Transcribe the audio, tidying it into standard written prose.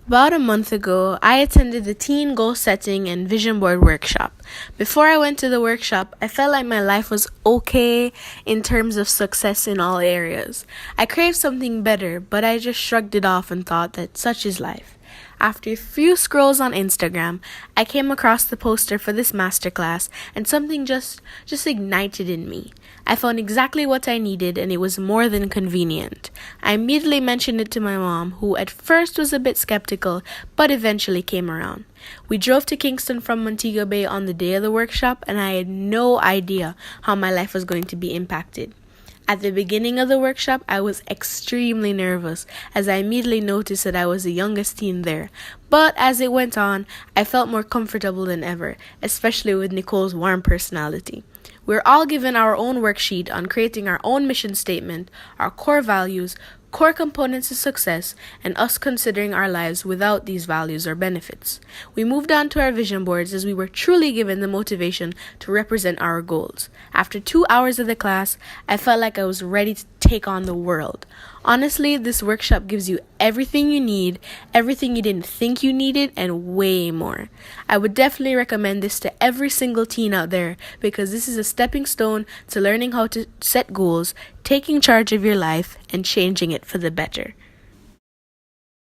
About a month ago, I attended the Teen Goal Setting and Vision Board workshop. Before I went to the workshop, I felt like my life was okay in terms of success in all areas. I craved something better, but I just shrugged it off and thought that such is life. After a few scrolls on Instagram, I came across the poster for this masterclass and something just ignited in me. I found exactly what I needed and it was more than convenient. I immediately mentioned it to my mom, who at first was a bit skeptical, but eventually came around. We drove to Kingston from Montego Bay on the day of the workshop and I had no idea how my life was going to be impacted. At the beginning of the workshop, I was extremely nervous as I immediately noticed that I was the youngest teen there. But as it went on, I felt more comfortable than ever, especially with Nicole's warm personality. We're all given our own worksheet on creating our own mission statement, our core values, core components of success, and us considering our lives without these values or benefits. We moved on to our vision boards as we were truly given the motivation to represent our goals. After 2 hours of the class, I felt like I was ready to take on the world. Honestly, this workshop gives you everything you need, everything you didn't think you needed, and way more. I would definitely recommend this to every single teen out there because this is a stepping stone to learning how to set goals, taking charge of your life, and changing it for the better.